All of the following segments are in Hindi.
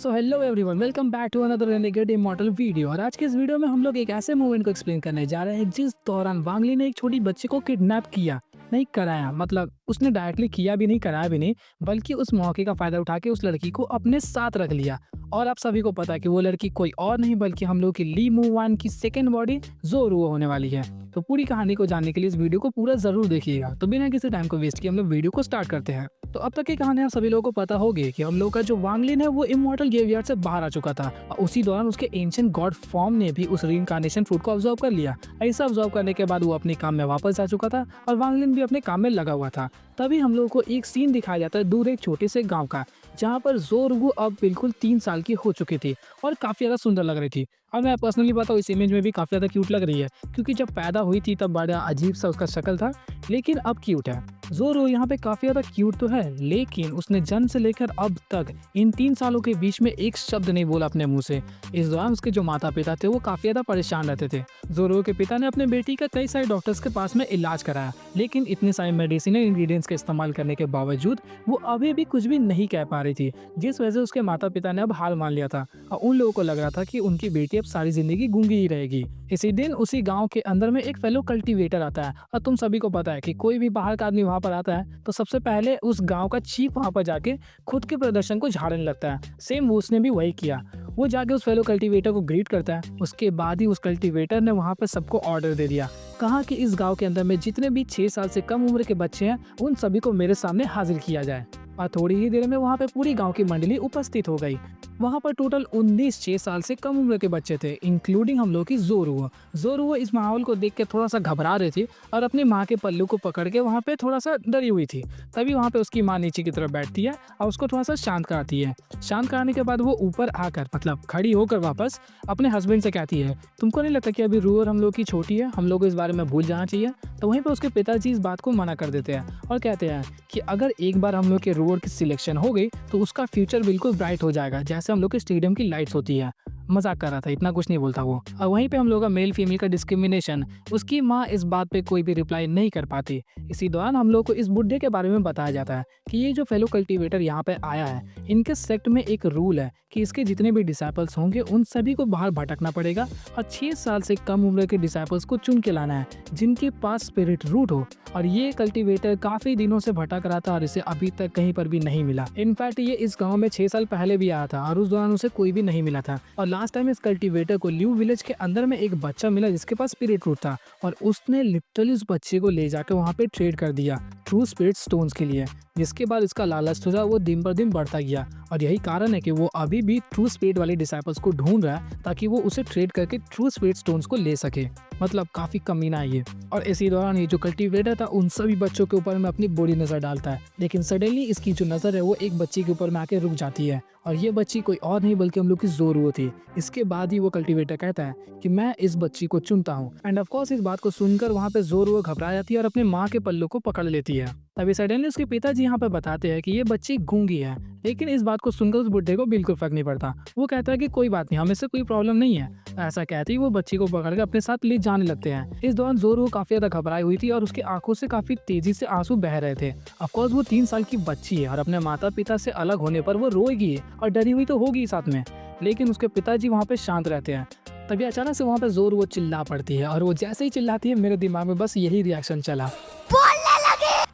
So hello everyone, welcome back to another Renegade Immortal video. और आज के इस वीडियो में हम लोग एक ऐसे मूवमेंट को एक्सप्लेन करने जा रहे हैं जिस दौरान वांगली ने एक छोटी बच्ची को किडनैप किया, नहीं कराया। मतलब उसने डायरेक्टली किया भी नहीं, कराया भी नहीं, बल्कि उस मौके का फायदा उठा के उस लड़की को अपने साथ रख लिया। और आप सभी को पता है कि वो लड़की कोई और नहीं बल्कि हम लोग की ली मू वान की सेकेंड बॉडी ज़ोरुओ होने वाली है। तो पूरी कहानी को जानने के लिए इस वीडियो को पूरा जरूर देखिएगा। तो बिना किसी टाइम को वेस्ट किए हम लोग वीडियो को स्टार्ट करते हैं। तो अब तक की कहानी आप सभी लोगों को पता होगी कि हम लोग का जो वांगलिन है वो इमॉर्टल ग्रेवयार्ड से बाहर आ चुका था और उसी दौरान उसके एंशिएंट गॉड फॉर्म ने भी उस रीइंकार्नेशन फ्रूट को ऑब्जर्व कर लिया। ऐसा ऑब्जर्व करने के बाद वो अपने काम में वापस आ चुका था और वांगलिन भी अपने काम में लगा हुआ था। तभी हम लोगों को एक सीन दिखाया जाता है दूर एक छोटे से गांव का, जहाँ पर ज़ोरुओ अब बिल्कुल 3 साल की हो चुकी थी और काफी ज्यादा सुंदर लग रही थी। और मैं पर्सनली बताऊँ, इस इमेज में भी काफी ज्यादा क्यूट लग रही है, क्योंकि जब पैदा हुई थी तब बड़ा अजीब सा उसका शक्ल था, लेकिन अब क्यूट है। ज़ोरुओ यहाँ पे काफी ज्यादा क्यूट तो है, लेकिन उसने जन्म से लेकर अब तक इन 3 सालों के बीच में एक शब्द नहीं बोला अपने मुंह से। इस दौरान उसके जो माता पिता थे वो काफी ज्यादा परेशान रहते थे। ज़ोरुओ के पिता ने अपने बेटी का कई सारे डॉक्टर्स के पास में इलाज कराया, लेकिन इतने सारे मेडिसिनल इंग्रेडिएंट्स का इस्तेमाल करने के बावजूद वो अभी भी कुछ भी नहीं कह पा रही थी, जिस वजह से उसके माता पिता ने अब हार मान लिया था और उन लोगों को लग रहा था कि उनकी बेटी अब सारी जिंदगी गूंगी ही रहेगी। इसी दिन उसी गांव के अंदर में एक फेलो कल्टीवेटर आता है और तुम सभी को पता है कि कोई भी बाहर का आदमी वहां पर आता है तो सबसे पहले उस गांव का चीफ वहां पर जाके खुद के प्रदर्शन को झाड़ने लगता है। सेम उसने भी वही किया। वो जाके उस फेलो कल्टीवेटर को ग्रीट करता है। उसके बाद ही उस कल्टीवेटर ने वहां पर सबको ऑर्डर दे दिया, कहा कि इस गांव के अंदर में जितने भी 6 साल से कम उम्र के बच्चे हैं उन सभी को मेरे सामने हाजिर किया जाए। और थोड़ी ही देर में वहाँ पे पूरी गांव की मंडली उपस्थित हो गई। वहाँ पर टोटल 19 6 साल से कम उम्र के बच्चे थे, इंक्लूडिंग हम लोग की ज़ोरुओ। ज़ोरुओ इस माहौल को देख के थोड़ा सा घबरा रही थी और अपनी माँ के पल्लू को पकड़ के वहाँ पे थोड़ा सा डरी हुई थी। तभी वहाँ पे उसकी माँ नीचे की तरफ बैठती है और उसको थोड़ा सा शांत कराती है। शांत कराने के बाद वो ऊपर आकर मतलब खड़ी होकर वापस अपने हस्बैंड से कहती है, तुमको नहीं लगता कि अभी रूअर हम लोग की छोटी है, हम लोग को इस बारे में भूल जाना चाहिए? तो वहीं पर उसके पिताजी इस बात को मना कर देते हैं और कहते हैं कि अगर एक बार हम लोग के रूअर की सिलेक्शन हो गई तो उसका फ्यूचर बिल्कुल ब्राइट हो जाएगा, जैसे हम लोग के स्टेडियम की लाइट्स होती है। मजाक कर रहा था, इतना कुछ नहीं बोलता वो। और वहीं पे हम लोग का मेल फीमेल का डिस्क्रिमिनेशन, उसकी माँ इस बात पे कोई भी रिप्लाई नहीं कर पाती। इसी दौरान हम लोग को इस बुड्ढे के बारे में बताया जाता है कि ये जो फेलो कल्टीवेटर यहाँ पे आया है, इनके सेक्ट में एक रूल है कि इसके जितने भी डिसाइपल्स होंगे उन सभी को बाहर भटकना पड़ेगा और 6 साल से कम उम्र के डिसाइपल्स को चुन के लाना है जिनके पास स्पिरिट रूट हो। और ये कल्टीवेटर काफी दिनों से भटक रहा था और इसे अभी तक कहीं पर भी नहीं मिला। इनफैक्ट ये इस गांव में 6 साल पहले भी आया था और उस दौरान उसे कोई भी नहीं मिला था। और लास्ट टाइम इस कल्टीवेटर को ल्यू विलेज के अंदर में एक बच्चा मिला जिसके पास स्पिरिट रूट था और उसने लिटरली उस बच्चे को ले जाकर वहाँ पे ट्रेड कर दिया ट्रू स्पिरिट स्टोन्स के लिए, जिसके बाद इसका लालच था वो दिन पर दिन बढ़ता गया। और यही कारण है कि वो अभी भी ट्रू स्पिरिट वाले डिसाइपल्स को ढूंढ रहा है ताकि वो उसे ट्रेड करके ट्रू स्पिरिट स्टोन्स को ले सके। मतलब काफी कमीना है ये। और इसी दौरान ये जो कल्टीवेटर था उन सभी बच्चों के ऊपर में अपनी बुरी नजर डालता है, लेकिन सडनली इसकी जो नजर है वो एक बच्ची के ऊपर में आके रुक जाती है और ये बच्ची कोई और नहीं बल्कि हम लोग की ज़ोरुओ थी। इसके बाद ही वो कल्टीवेटर कहता है कि मैं इस बच्ची को चुनता हूँ। एंड ऑफ कोर्स इस बात को सुनकर वहाँ पे ज़ोरुओ घबरा जाती है और अपने माँ के पल्लू को पकड़ लेती है। तभी सडनली उसके पिताजी यहाँ पे बताते हैं कि ये बच्ची गूंगी है, लेकिन इस बात को सुनकर उस बुड्ढे को बिल्कुल फर्क नहीं पड़ता। वो कहता है कि कोई बात नहीं, हमें से कोई प्रॉब्लम नहीं है। ऐसा कहते ही वो बच्ची को पकड़ के अपने साथ ले जाने लगते हैं। इस दौरान ज़ोरुओ काफी ज्यादा घबराई हुई थी और उसकी आंखों से काफी तेजी से आंसू बह रहे थे। ऑफकोर्स वो 3 साल की बच्ची है और अपने माता पिता से अलग होने पर वो रोएगी और डरी हुई तो होगी साथ में, लेकिन उसके पिताजी वहाँ पे शांत रहते हैं। तभी अचानक से वहाँ पे ज़ोरुओ चिल्ला पड़ती है और वो जैसे ही चिल्लाती है मेरे दिमाग में बस यही रिएक्शन चला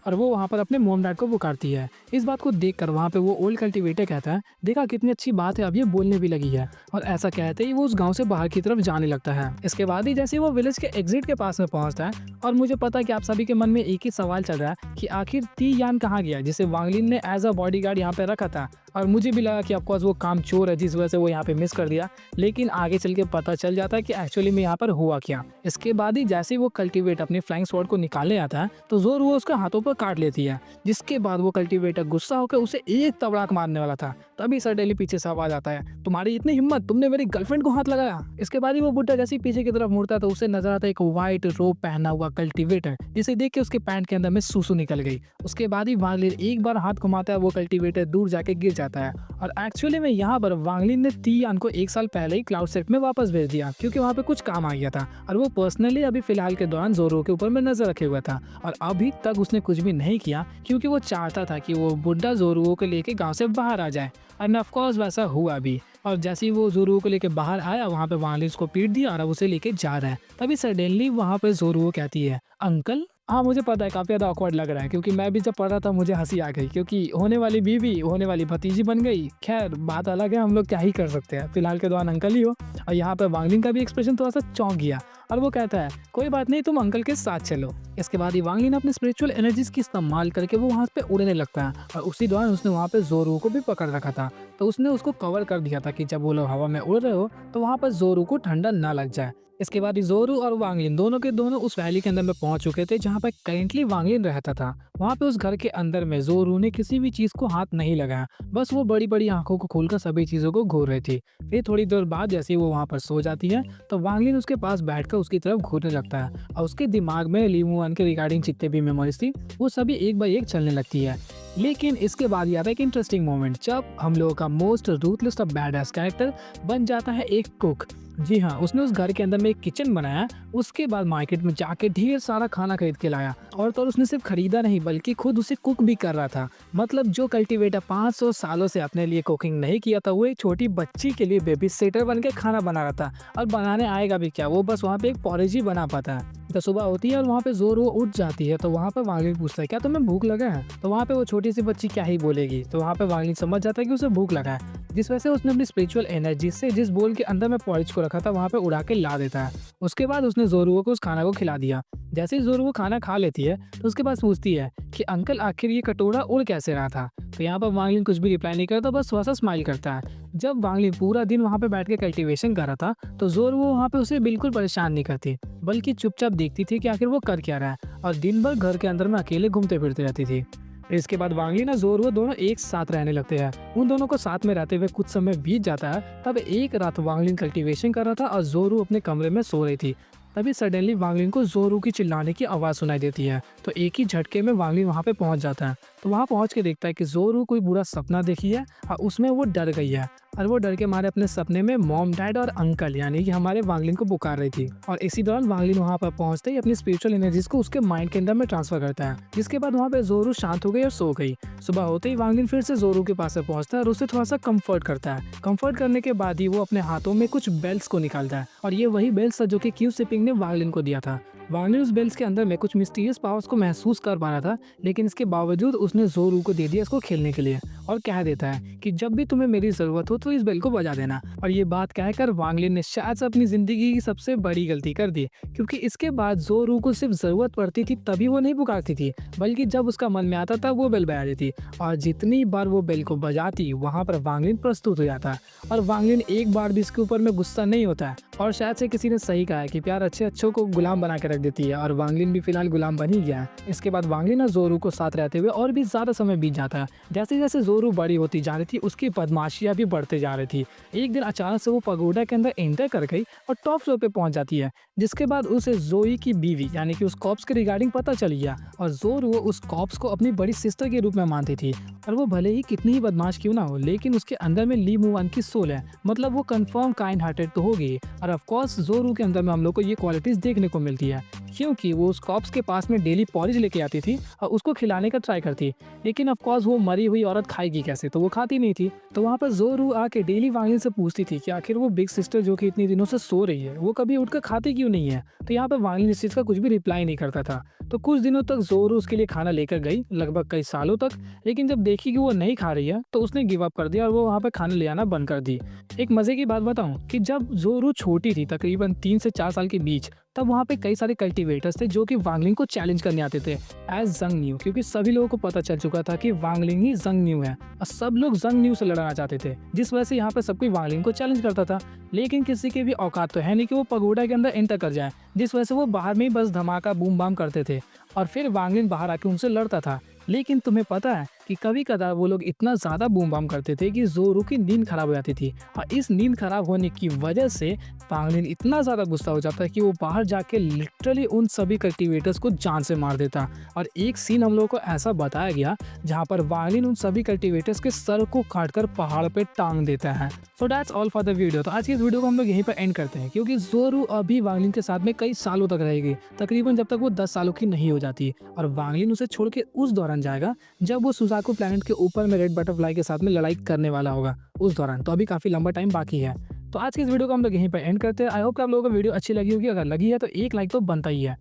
और वो वहाँ पर अपने मोम डैड को पुकारती है। इस बात को देखकर वहाँ पे वो ओल्ड कल्टीवेटर कहता है, देखा कितनी अच्छी बात है, अब ये बोलने भी लगी है। और ऐसा कहते ही वो उस गांव से बाहर की तरफ जाने लगता है। इसके बाद ही जैसे वो विलेज के एग्जिट के पास में पहुंचता है और मुझे पता है कि आप सभी के मन में एक ही सवाल चल रहा है कि आखिर ती यान कहाँ गया, जिसे वांगलिन ने एज अ बॉडीगार्ड यहाँ पे रखा था। और मुझे भी लगा कि ऑफकोर्स वो काम चोर है जिस वजह से वो यहाँ पे मिस कर दिया, लेकिन आगे चल के पता चल जाता है कि एक्चुअली में यहाँ पर हुआ क्या। इसके बाद ही जैसे ही वो कल्टीवेटर अपनी फ्लाइंग स्वॉर्ड को निकालने आता है तो जोर वो उसके हाथों पर काट लेती है, जिसके बाद वो कल्टीवेटर गुस्सा होकर उसे एक तबड़ाक मारने वाला था। तभी सडनली पीछे से आवाज आता है, तुम्हारी इतनी हिम्मत, तुमने मेरी गर्लफ्रेंड को हाथ लगाया। इसके बाद ही वो बुड्ढा जैसे ही पीछे की तरफ मुड़ता है तो उसे नजर आता है एक व्हाइट रोब पहना हुआ कल्टीवेटर, जिसे देख के उसके पैंट के अंदर में सूसू निकल गई। उसके बाद ही वांगलिन एक बार हाथ घुमाता है, वो कल्टीवेटर दूर जाके गिर जाता जाता है। और एक्चुअली में यहाँ पर वांगलिन ने तियान को 1 साल पहले ही क्लाउड सेट में वापस भेज दिया, क्योंकि वहाँ पे कुछ काम आ गया था और वो पर्सनली अभी फिलहाल के दौरान जोरो के ऊपर में नजर रखे हुआ था। और अभी तक उसने कुछ भी नहीं किया, क्योंकि वो चाहता था कि वो बुड्ढा जोरुओ को लेके गांव से बाहर आ जाए। एंड ऑफ कोर्स वैसा हुआ भी। और जैसे ही वो जोरुओ को लेके बाहर आया, वहाँ पे वांगलिन उसको पीट दिया और अब उसे लेके जा रहा है। तभी सडनली वहाँ पे जोरुओ कहती है, अंकल। हाँ, मुझे पता है काफ़ी ज़्यादा ऑकवर्ड लग रहा है, क्योंकि मैं भी जब पढ़ रहा था मुझे हंसी आ गई, क्योंकि होने वाली बीवी होने वाली भतीजी बन गई। खैर बात अलग है, हम लोग क्या ही कर सकते हैं, फिलहाल के दौरान अंकल ही हो। और यहाँ पे वांगलिन का भी एक्सप्रेशन थोड़ा सा चौंक गया और वो कहता है, कोई बात नहीं, तुम अंकल के साथ चलो। इसके बाद ही वांगलिन अपने स्पिरिचुअल एनर्जीज की इस्तेमाल करके वो वहाँ पे उड़ने लगता है। और उसी दौरान उसने वहाँ पे जोरू को भी पकड़ रखा था, तो उसने उसको कवर कर दिया था कि जब वो लोग हवा में उड़ रहे हो तो वहाँ पर जोरू को ठंडा ना लग जाए। इसके बाद जोरू और वांगलिन दोनों के दोनों उस वैली के अंदर में पहुंच चुके थे, जहाँ पर करेंटली वांगलिन रहता था। वहाँ पे उस घर के अंदर में जोरू ने किसी भी चीज को हाथ नहीं लगाया, बस वो बड़ी बड़ी आंखों को खोलकर सभी चीजों को घूर रही थी। फिर थोड़ी देर बाद जैसे ही वो वहाँ पर सो जाती है, तो वांगलिन उसके पास बैठकर उसकी तरफ घूरने लगता है और उसके दिमाग में ली मुआन के रिगार्डिंग जितने भी मेमोरीज थी वो सभी एक बाय एक चलने लगती है। लेकिन इसके बाद आता है एक इंटरेस्टिंग मोमेंट, जब हम लोगों का मोस्ट रूथलेस और बैडएस कैरेक्टर बन जाता है एक कुक। जी हाँ, उसने उस घर के अंदर में एक किचन बनाया। उसके बाद मार्केट में जाके ढेर सारा खाना खरीद के लाया, और तो उसने सिर्फ खरीदा नहीं बल्कि खुद उसे कुक भी कर रहा था। मतलब जो कल्टीवेटर 500 सालों से अपने लिए कुकिंग नहीं किया था, वो एक छोटी बच्ची के लिए बेबी सिटर बन के खाना बना रहा था। और बनाने आएगा भी क्या, वो बस वहाँ पे एक पॉरेज ही बना पाता है। तो सुबह होती है और वहाँ पे जोर वो उठ जाती है, तो वहाँ पे वांगलिन पूछता है, क्या तुम्हें भूख लगा है? तो वहाँ पे वो छोटी सी बच्ची क्या ही बोलेगी, तो वहाँ पे वांगलिन समझ जाता है कि उसे भूख लगा है। जिस वजह से उसने अपनी स्पिरिचुअल एनर्जी से जिस बोल के अंदर में पॉरेज को रखा था वहाँ पे उड़ा के ला देता है। उसके बाद उसने जोरुओ को उस खाना को खिला दिया। जैसे ही जोरुओ खाना खा लेती है तो उसके बाद पूछती है कि अंकल आखिर ये कटोरा उड़ कैसे रहा था? तो यहाँ पर वांगलिन कुछ भी रिप्लाई नहीं करता, बस थोड़ा सा स्माइल करता है। जब वांगलिन पूरा दिन वहाँ पे बैठ के कल्टीवेशन कर रहा था, तो जोरुओ वहाँ पे उसे बिल्कुल परेशान नहीं करती, बल्कि चुपचाप देखती थी कि आखिर वो कर क्या रहा है, और दिन भर घर के अंदर में अकेले घूमते फिरते रहती थी। इसके बाद वांगलिन और जोरुओ दोनों एक साथ रहने लगते हैं। उन दोनों को साथ में रहते हुए कुछ समय बीत जाता है। तब एक रात वांगलिन कल्टीवेशन कर रहा था और जोरू अपने कमरे में सो रही थी। तभी सडनली वांगलिन को जोरू की चिल्लाने की आवाज़ सुनाई देती है, तो एक ही झटके में वांगलिन वहाँ पे पहुँच जाता है। तो वहाँ पहुँच के देखता है कि जोरू कोई बुरा सपना देखी है और उसमें वो डर गई है, और वो डर के मारे अपने सपने में मॉम, डैड और अंकल यानी कि हमारे वांगलिन को पुकार रही थी। और इसी दौरान वांगलिन वहाँ पर पहुँचते ही अपनी स्पिरिचुअल एनर्जीज को उसके माइंड के अंदर में ट्रांसफर करता है, जिसके बाद वहाँ पे जोरू शांत हो गई और सो गई। सुबह होते ही वांगलिन फिर से जोरू के पास से पहुँचता है और उसे थोड़ा सा कंफर्ट करता है। कंफर्ट करने के बाद ही वो अपने हाथों में कुछ बेल्स को निकालता है, और ये वही बेल्स था जो कि क्यू सिपिंग ने वांगलिन को दिया था। वांगलिन उस बेल्स के अंदर में कुछ मिस्टीरियस पावर्स को महसूस कर पा रहा था, लेकिन इसके बावजूद उसने जोरू को दे दिया इसको खेलने के लिए, और कह देता है कि जब भी तुम्हें मेरी जरूरत हो तो इस बेल को बजा देना। और ये बात कहकर वांगलिन ने शायद से अपनी जिंदगी की सबसे बड़ी गलती कर दी, क्योंकि इसके बाद जोरू को सिर्फ जरूरत पड़ती थी तभी वो नहीं पुकारती थी, बल्कि जब उसका मन में आता था वो बेल बजा देती, और जितनी बार वो बेल को बजाती वहां पर वांगलिन प्रस्तुत हो जाता। और वांगलिन एक बार भी इसके ऊपर में गुस्सा नहीं होता है, और शायद से किसी ने सही कहा है कि प्यार अच्छे अच्छों को गुलाम बना के रख देती है, और वांगलिन भी फिलहाल गुलाम बन ही गया है। इसके बाद वांगलिन और जोरू को साथ रहते हुए और भी ज्यादा समय बीत जाता है। जैसे जैसे जोरू बड़ी होती जा रही थी, उसकी बदमाशियां भी बढ़ते जा रही थी। एक दिन अचानक से वो पगोडा के अंदर एंटर कर गई और टॉप फ्लोर पे पहुंच जाती है, जिसके बाद उसे जोई की बीवी यानी कि उस कॉप्स के रिगार्डिंग पता चल गया, और जोरू उस कॉप्स को अपनी बड़ी सिस्टर के रूप में मानती थी। और वो भले ही कितनी ही बदमाश क्यों ना हो, लेकिन उसके अंदर में ली मुआन की सोल है, मतलब वो कंफर्म काइंड हार्टेड तो होगी। और ऑफ कोर्स जोरू के अंदर में हम लोग को ये क्वालिटीज देखने को मिलती है, क्योंकि वो उस कॉप्स के पास में डेली पॉरेज लेके आती थी और उसको खिलाने का ट्राई करती, लेकिन ऑफ कोर्स वो मरी हुई औरत खाएगी कैसे, तो वो खाती नहीं थी। तो वहाँ पर जोरू आके डेली वांगलिन से पूछती थी कि आखिर वो बिग सिस्टर जो कि इतनी दिनों से सो रही है वो कभी उठकर खाती क्यों नहीं है। तो यहाँ पर वांगलिन इस चीज़ का कुछ भी रिप्लाई नहीं करता था। तो कुछ दिनों तक जोरू उसके लिए खाना लेकर गई, लगभग कई सालों तक, लेकिन जब देखी कि वो नहीं खा रही है तो उसने गिव अप कर दिया और वो वहाँ पर खाना ले आना बंद कर दी। एक मजे की बात बताऊं कि जब जोरू छोटी थी, तकरीबन 3 से 4 साल के बीच, तब वहाँ पे कई सारे कल्टीवेटर्स थे जो कि वांगलिन को चैलेंज करने आते थे एज जंग न्यू, क्योंकि सभी लोगों को पता चल चुका था कि वांगलिन ही जंग न्यू है और सब लोग जंग न्यू से लड़ना चाहते थे, जिस वजह से यहाँ पे सब कोई वांगलिन को चैलेंज करता था। लेकिन किसी की भी औकात तो है नहीं कि वो पगोडा के अंदर एंटर कर जाए, जिस वजह से वो बाहर में ही बस धमाका बूम बाम करते थे और फिर वांगलिन बाहर आके उनसे लड़ता था। लेकिन तुम्हें पता है कि कभी-कभार वो लोग इतना ज़्यादा बूम-बाम करते थे कि ज़ोरू की नींद खराब हो जाती थी और इस नींद खराब होने की वजह से वांग लिन इतना ज़्यादा गुस्सा हो जाता है कि वो बाहर जाके लिटरली उन सभी कल्टीवेटर्स को जान से मार देता। और एक सीन हम लोगों को ऐसा बताया गया जहाँ पर वांग लिन उन सभी कल्टीवेटर्स के सर को काटकर पहाड़ पे टांग देता है। So that's all for the video. तो आज की इस वीडियो को हम लोग यहीं पर एंड करते हैं क्योंकि ज़ोरू अभी वांग लिन के साथ में कई सालों तक रहेगी, तकरीबन जब तक वो 10 सालों की नहीं हो जाती और वांग लिन उसे छोड़ के उस दौरान जाएगा जब वो सुजाकू प्लैनेट के ऊपर में रेड बटरफ्लाई के साथ में लड़ाई करने वाला होगा उस दौरान। तो अभी काफ़ी लंबा टाइम बाकी है। तो आज की इस वीडियो को हम लोग यहीं पर एंड करते हैं। आई होप कि आप लोगों को वीडियो अच्छी लगी होगी। अगर लगी है तो एक लाइक तो बनता ही है।